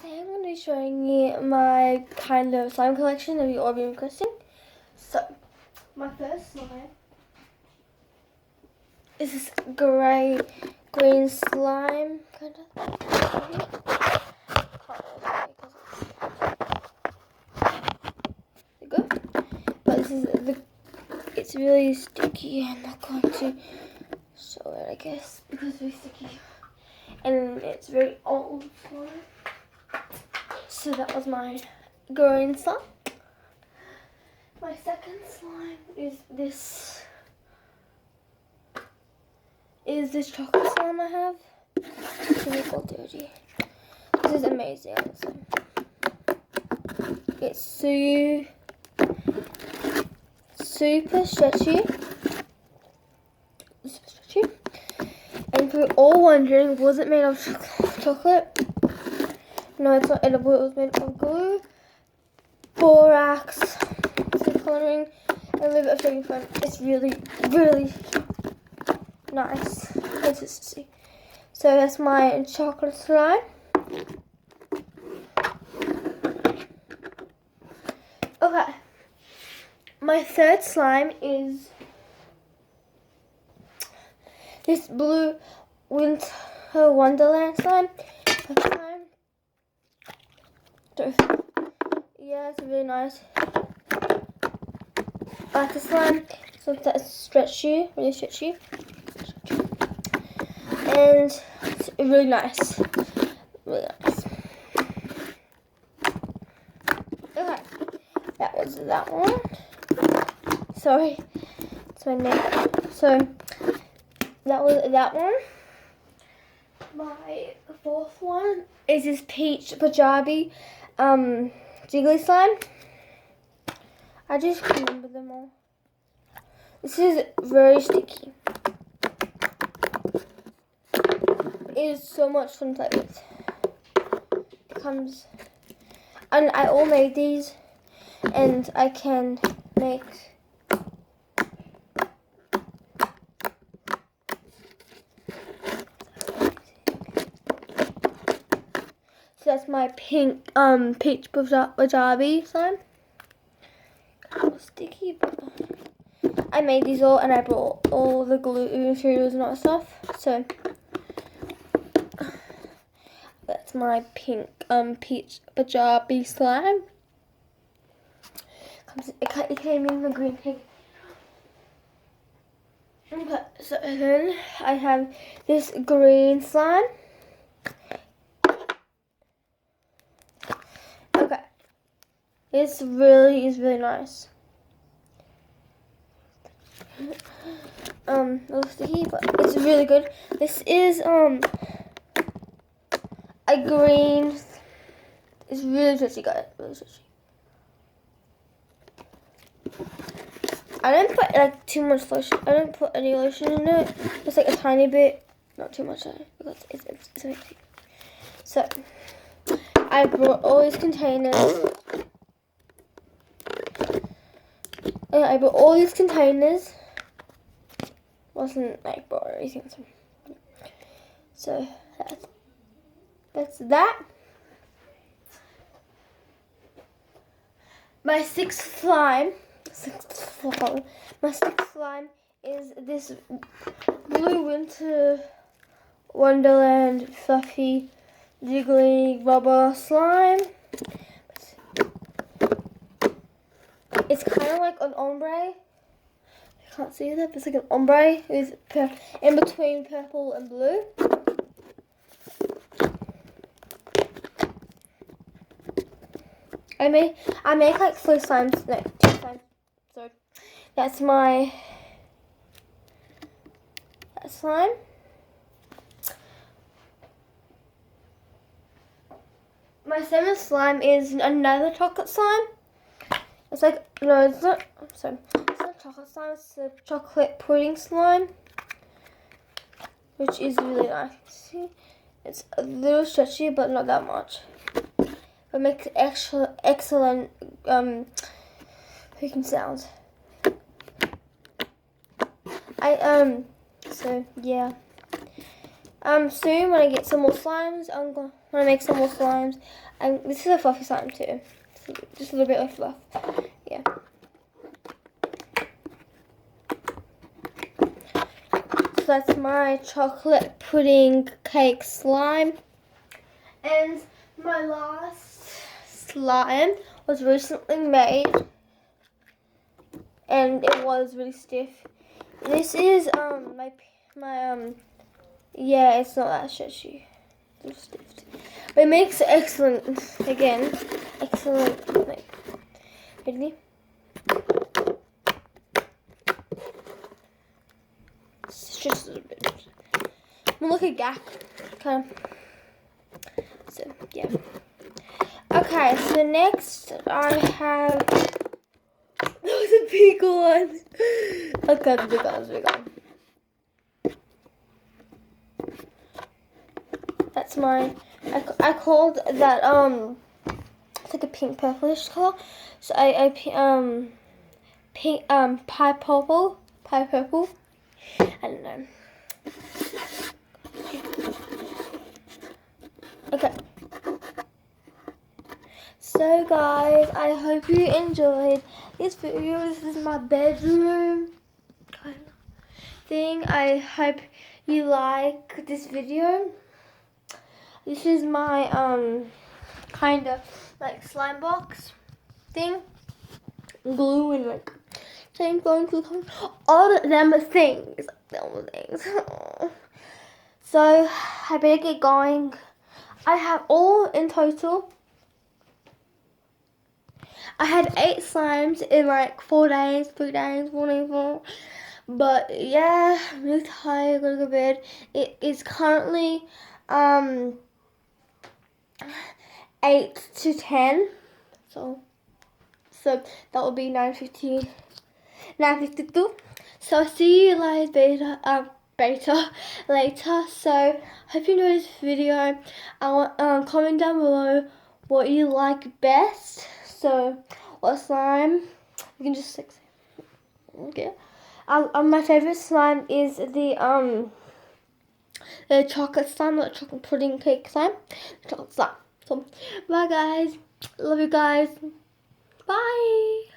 Today I'm going to be showing you my kind of slime collection that you've all been requesting. So, my first slime is this green slime kind of. Good, but it's really sticky. I'm not going to show it, I guess, because it's very sticky, and it's very old slime. So that was my green slime. My second slime is this chocolate slime I have. It's really all dirty. This is amazing. It's super stretchy. And if you're all wondering, was it made of chocolate? No, it's not edible. It was made of glue, borax, coloring, and a little bit of shaving foam. It's really, really nice consistency. So that's my chocolate slime. Okay. My third slime is this blue winter wonderland slime. Yeah, it's really nice. I like the slime. So that's stretchy, really stretchy. And it's really nice. Really nice. Okay. That was that one. Sorry. It's my neck. So that was that one. My fourth one is this peach Punjabi jiggly slime. I just remember them all. This is very sticky. It is so much fun to play with. It comes, and I all made these, and I can make so that's my pink peach Punjabi slime. Sticky, but I made these all, and I brought all the glue materials and all that stuff. So that's my pink peach Punjabi slime. It came in the green pig. Okay, so then I have this green slime. Okay, this really is really nice. A little sticky, but it's really good. This is a green. It's really stretchy, guys. Really stretchy. I didn't put like too much lotion. I didn't put any lotion in it. Just like a tiny bit, not too much, because it's amazing. So I brought all these containers. I brought all these containers. Wasn't like bought or anything. So that's that. My sixth slime is this blue winter wonderland fluffy jiggly rubber slime. It's kind of like an ombre. You can't see that, but it's like an ombre with in between purple and blue. I make like 3 slimes, no, 2 slimes. So that's my slime. My 7th slime is another chocolate slime. It's like, no, it's not. Sorry, it's not chocolate slime. It's a chocolate pudding slime, which is really nice. See, it's a little stretchy, but not that much. It makes excellent cooking sounds. So yeah. Soon when I get some more slimes, I'm want to make some more slimes. And this is a fluffy slime too. Just a little bit of fluff. Yeah. So that's my chocolate pudding cake slime. And my last slime was recently made. And it was really stiff. This is my yeah, it's not that stretchy. It's stiff. But it makes excellent like really. It's just a little bit. I'm look at Gak. Okay. So yeah. Okay, so next I have that was a big one. Okay, the big one. That's mine. I called that it's like a pink purplish color. So I pink pie purple. I don't know. Okay. So guys, I hope you enjoyed this video. This is my bedroom kind of thing. I hope you like this video. This is my kind of like slime box thing. Glue and like same going to all of them things. So I better get going. I have all in total. I had 8 slimes in like 4 days, 3 days, 4 days, 4. But yeah, I'm really tired, gotta go to bed. It is currently 8 to 10. So that will be 9:52. So I'll see you guys later. So hope you enjoyed this video. I want comment down below what you like best. So what slime? You can just okay. My favorite slime is the chocolate slime, not chocolate pudding cake slime. Chocolate slime. So bye guys. Love you guys. Bye.